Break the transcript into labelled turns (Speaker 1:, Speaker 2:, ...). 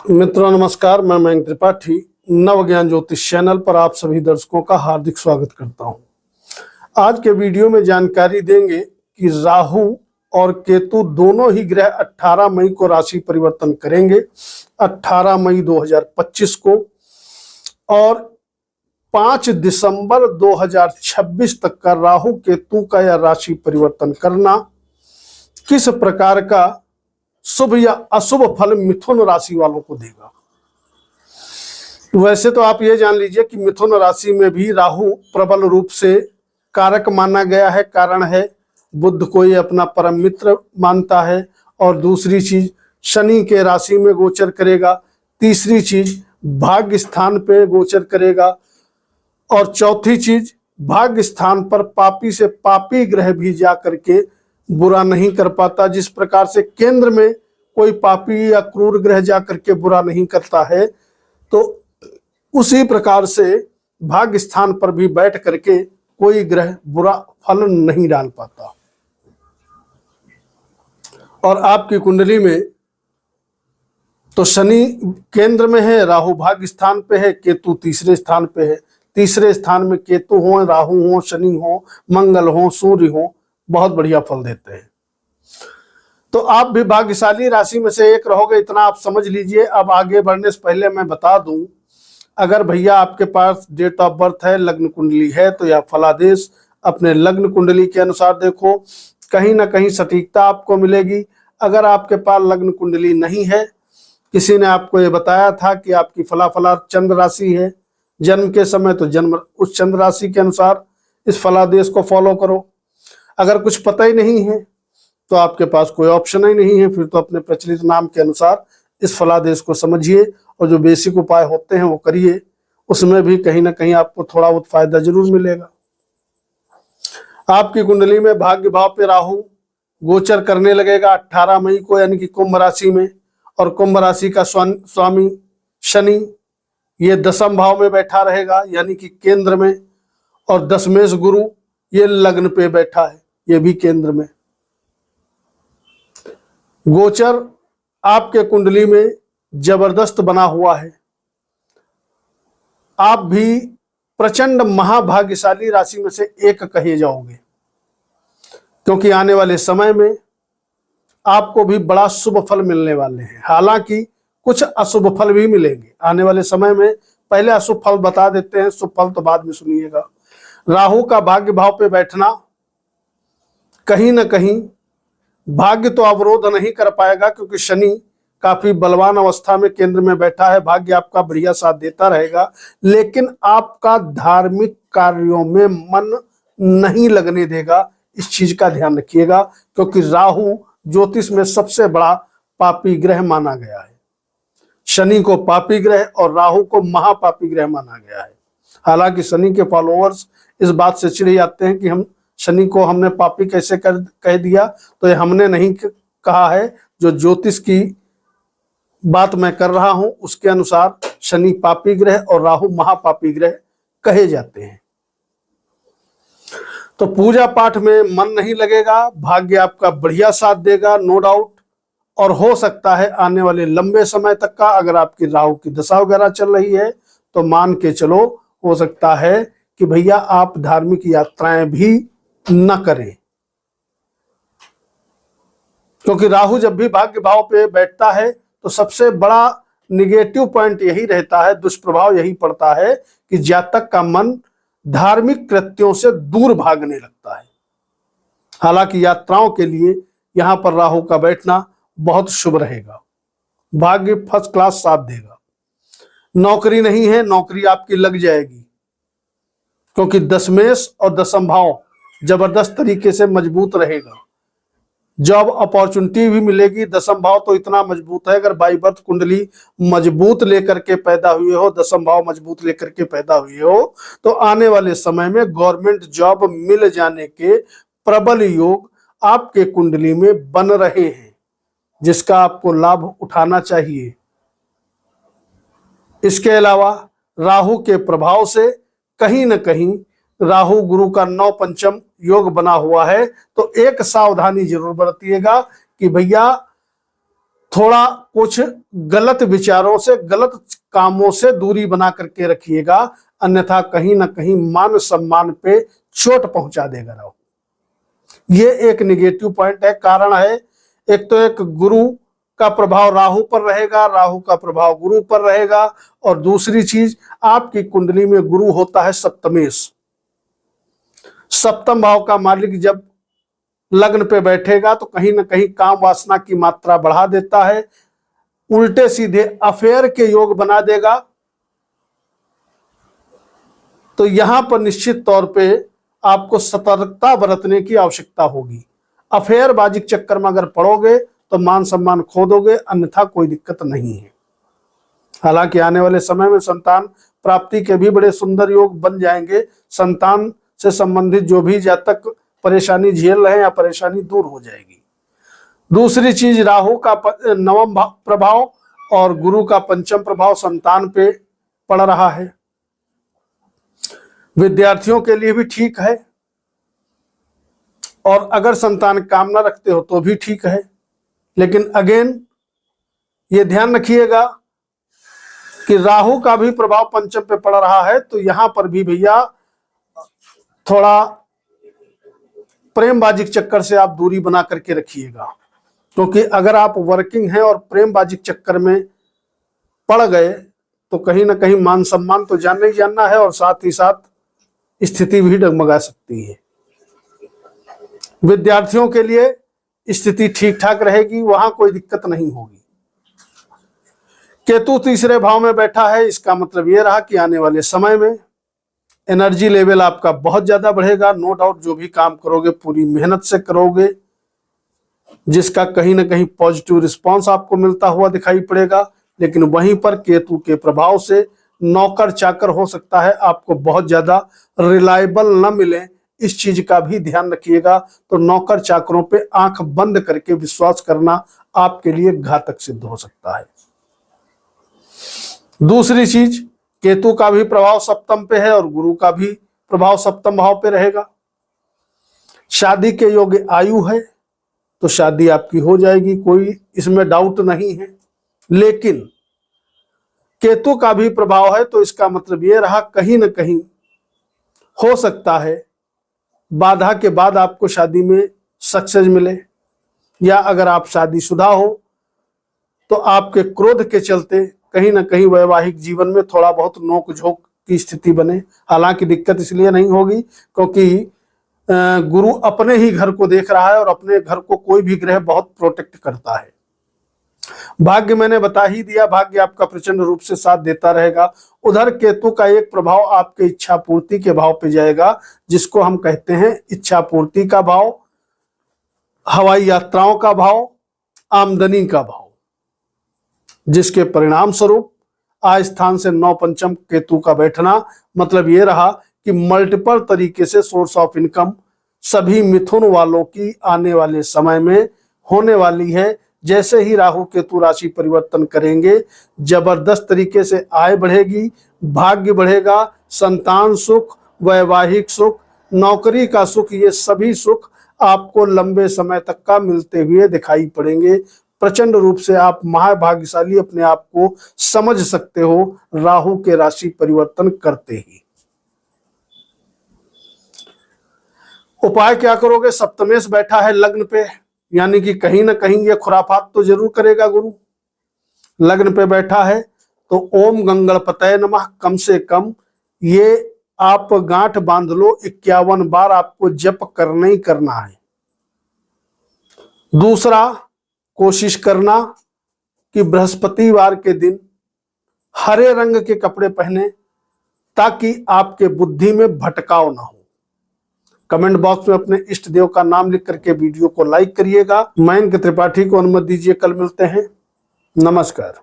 Speaker 1: मित्रों नमस्कार, मैं मयंक त्रिपाठी नव ज्ञान ज्योतिष चैनल पर आप सभी दर्शकों का हार्दिक स्वागत करता हूं। आज के वीडियो में जानकारी देंगे कि राहु और केतु दोनों ही ग्रह 18 मई को राशि परिवर्तन करेंगे, 18 मई 2025 को, और 5 दिसंबर 2026 तक का राहु केतु का यह राशि परिवर्तन करना किस प्रकार का शुभ या अशुभ फल मिथुन राशि वालों को देगा। वैसे तो आप ये जान लीजिए कि मिथुन राशि में भी राहु प्रबल रूप से कारक माना गया है। कारण है बुध को ये अपना परम मित्र मानता है, और दूसरी चीज शनि के राशि में गोचर करेगा, तीसरी चीज भाग्य स्थान पे गोचर करेगा, और चौथी चीज भाग्य स्थान पर पापी से पापी ग्रह भी जा करके बुरा नहीं कर पाता। जिस प्रकार से केंद्र में कोई पापी या क्रूर ग्रह जा करके बुरा नहीं करता है, तो उसी प्रकार से भाग्य स्थान पर भी बैठ करके कोई ग्रह बुरा फल नहीं डाल पाता। और आपकी कुंडली में तो शनि केंद्र में है, राहु भाग्य स्थान पे है, केतु तीसरे स्थान पे है। तीसरे स्थान में केतु हो, राहु हो, शनि हो, मंगल हो, सूर्य हो, बहुत बढ़िया फल देते हैं। तो आप भी भाग्यशाली राशि में से एक रहोगे, इतना आप समझ लीजिए। अब आगे बढ़ने से पहले मैं बता दूं, अगर भैया आपके पास डेट ऑफ बर्थ है, लग्न कुंडली है, तो यह फलादेश अपने लग्न कुंडली के अनुसार देखो, कहीं ना कहीं सटीकता आपको मिलेगी। अगर आपके पास लग्न कुंडली नहीं है, किसी ने आपको ये बताया था कि आपकी फला चंद्र राशि है जन्म के समय, तो जन्म उस चंद्र राशि के अनुसार इस फलादेश को फॉलो करो। अगर कुछ पता ही नहीं है तो आपके पास कोई ऑप्शन ही नहीं है, फिर तो अपने प्रचलित नाम के अनुसार इस फलादेश को समझिए और जो बेसिक उपाय होते हैं वो करिए। उसमें भी कहीं ना कहीं आपको थोड़ा बहुत फायदा जरूर मिलेगा। आपकी कुंडली में भाग्य भाव पे राहु गोचर करने लगेगा 18 मई को, यानी कि कुंभ राशि में, और कुंभ राशि का स्वामी शनि ये दशम भाव में बैठा रहेगा, यानी कि केंद्र में, और दशमेश गुरु ये लग्न पे बैठा है, ये भी केंद्र में। गोचर आपके कुंडली में जबरदस्त बना हुआ है। आप भी प्रचंड महाभाग्यशाली राशि में से एक कहे जाओगे, क्योंकि आने वाले समय में आपको भी बड़ा शुभ फल मिलने वाले हैं। हालांकि कुछ अशुभ फल भी मिलेंगे आने वाले समय में। पहले अशुभ फल बता देते हैं, शुभ फल तो बाद में सुनिएगा। राहु का भाग्य भाव पे बैठना कहीं ना कहीं भाग्य तो अवरोध नहीं कर पाएगा, क्योंकि शनि काफी बलवान अवस्था में केंद्र में बैठा है। भाग्य आपका बढ़िया साथ देता रहेगा, लेकिन आपका धार्मिक कार्यों में मन नहीं लगने देगा। इस चीज का ध्यान रखिएगा, क्योंकि राहु ज्योतिष में सबसे बड़ा पापी ग्रह माना गया है। शनि को पापी ग्रह और राहु को महापापी ग्रह माना गया है। हालांकि शनि के फॉलोअर्स इस बात से चिढ़ जाते हैं कि हम शनि को हमने पापी कैसे कह दिया। तो ये हमने नहीं कहा है, जो ज्योतिष की बात मैं कर रहा हूं उसके अनुसार शनि पापी ग्रह और राहु महापापी ग्रह कहे जाते हैं। तो पूजा पाठ में मन नहीं लगेगा, भाग्य आपका बढ़िया साथ देगा, नो डाउट। और हो सकता है आने वाले लंबे समय तक का, अगर आपकी राहु की दशा वगैरह चल रही है, तो मान के चलो हो सकता है कि भैया आप धार्मिक यात्राएं भी न करें। क्योंकि राहु जब भी भाग्य भाव पे बैठता है तो सबसे बड़ा निगेटिव पॉइंट यही रहता है, दुष्प्रभाव यही पड़ता है कि जातक का मन धार्मिक कृत्यों से दूर भागने लगता है। हालांकि यात्राओं के लिए यहां पर राहु का बैठना बहुत शुभ रहेगा, भाग्य फर्स्ट क्लास साथ देगा। नौकरी नहीं है, नौकरी आपकी लग जाएगी, क्योंकि दशमेश और दशम भाव जबरदस्त तरीके से मजबूत रहेगा। जॉब अपॉर्चुनिटी भी मिलेगी। दशम भाव तो इतना मजबूत है, अगर बाई बर्थ कुंडली मजबूत लेकर के पैदा हुए हो, दशम भाव मजबूत लेकर के पैदा हुए हो, तो आने वाले समय में गवर्नमेंट जॉब मिल जाने के प्रबल योग आपके कुंडली में बन रहे हैं, जिसका आपको लाभ उठाना चाहिए। इसके अलावा राहु के प्रभाव से कहीं न कहीं राहु गुरु का 9 पंचम योग बना हुआ है, तो एक सावधानी जरूर बरतिएगा कि भैया थोड़ा कुछ गलत विचारों से, गलत कामों से दूरी बना करके रखिएगा, अन्यथा कहीं ना कहीं मान सम्मान पे चोट पहुंचा देगा राहु। ये एक निगेटिव पॉइंट है। कारण है, एक तो एक गुरु का प्रभाव राहु पर रहेगा, राहु का प्रभाव गुरु पर रहेगा, और दूसरी चीज, आपकी कुंडली में गुरु होता है सप्तमेश। सप्तम भाव का मालिक जब लग्न पे बैठेगा तो कहीं ना कहीं काम वासना की मात्रा बढ़ा देता है, उल्टे सीधे अफेयर के योग बना देगा। तो यहां पर निश्चित तौर पे आपको सतर्कता बरतने की आवश्यकता होगी। अफेयरबाजी के चक्कर में अगर पड़ोगे तो मान सम्मान खो दोगे, अन्यथा कोई दिक्कत नहीं है। हालांकि आने वाले समय में संतान प्राप्ति के भी बड़े सुंदर योग बन जाएंगे। संतान से संबंधित जो भी जातक परेशानी झेल रहे हैं या परेशानी दूर हो जाएगी। दूसरी चीज, राहु का नवम प्रभाव और गुरु का पंचम प्रभाव संतान पे पड़ रहा है। विद्यार्थियों के लिए भी ठीक है, और अगर संतान कामना रखते हो तो भी ठीक है। लेकिन अगेन ये ध्यान रखिएगा कि राहु का भी प्रभाव पंचम पे पड़ रहा है, तो यहां पर भी भैया थोड़ा प्रेमबाजी के चक्कर से आप दूरी बना करके रखिएगा। क्योंकि अगर आप वर्किंग हैं और प्रेमबाजी के चक्कर में पड़ गए तो कहीं ना कहीं मान सम्मान तो जानना ही जानना है, और साथ ही साथ स्थिति भी डगमगा सकती है। विद्यार्थियों के लिए स्थिति ठीक ठाक रहेगी, वहां कोई दिक्कत नहीं होगी। केतु तीसरे भाव में बैठा है, इसका मतलब यह रहा कि आने वाले समय में एनर्जी लेवल आपका बहुत ज्यादा बढ़ेगा। नो डाउट जो भी काम करोगे पूरी मेहनत से करोगे, जिसका कहीं ना कहीं पॉजिटिव रिस्पांस आपको मिलता हुआ दिखाई पड़ेगा। लेकिन वहीं पर केतु के प्रभाव से नौकर चाकर हो सकता है आपको बहुत ज्यादा रिलायबल न मिले, इस चीज का भी ध्यान रखिएगा। तो नौकर चाकरों पे आंख बंद करके विश्वास करना आपके लिए घातक सिद्ध हो सकता है। दूसरी चीज, केतु का भी प्रभाव सप्तम पे है और गुरु का भी प्रभाव सप्तम भाव पे रहेगा। शादी के योग्य आयु है तो शादी आपकी हो जाएगी, कोई इसमें डाउट नहीं है। लेकिन केतु का भी प्रभाव है तो इसका मतलब यह रहा, कहीं ना कहीं हो सकता है बाधा के बाद आपको शादी में सक्सेस मिले, या अगर आप शादीशुदा हो तो आपके क्रोध के चलते कहीं ना कहीं वैवाहिक जीवन में थोड़ा बहुत नोक झोंक की स्थिति बने। हालांकि दिक्कत इसलिए नहीं होगी क्योंकि गुरु अपने ही घर को देख रहा है, और अपने घर को कोई भी ग्रह बहुत प्रोटेक्ट करता है। भाग्य मैंने बता ही दिया, भाग्य आपका प्रचंड रूप से साथ देता रहेगा। उधर केतु का एक प्रभाव आपके इच्छा पूर्ति के भाव पे जाएगा, जिसको हम कहते हैं इच्छा पूर्ति का भाव, हवाई यात्राओं का भाव, आमदनी का भाव, जिसके परिणाम स्वरूप आज स्थान से 9 पंचम केतु का बैठना मतलब ये रहा कि मल्टीपल तरीके से सोर्स ऑफ इनकम सभी मिथुन वालों की आने वाले समय में होने वाली है। जैसे ही राहु केतु राशि परिवर्तन करेंगे, जबरदस्त तरीके से आय बढ़ेगी, भाग्य बढ़ेगा, संतान सुख, वैवाहिक सुख, नौकरी का सुख, ये सभी सुख आपको लंबे समय तक का मिलते हुए दिखाई पड़ेंगे। प्रचंड रूप से आप महाभाग्यशाली अपने आप को समझ सकते हो राहु के राशि परिवर्तन करते ही। उपाय क्या करोगे? सप्तमेश बैठा है लग्न पे, यानी कि कहीं ना कहीं ये खुराफात तो जरूर करेगा गुरु। लग्न पे बैठा है तो ओम गंगणपतये नमः कम से कम ये आप गांठ बांध लो, 51 बार आपको जप करना ही करना है। दूसरा, कोशिश करना कि बृहस्पतिवार के दिन हरे रंग के कपड़े पहने, ताकि आपके बुद्धि में भटकाव ना हो। कमेंट बॉक्स में अपने इष्ट देव का नाम लिख करके वीडियो को लाइक करिएगा। मयंक त्रिपाठी को अनुमति दीजिए, कल मिलते हैं। नमस्कार।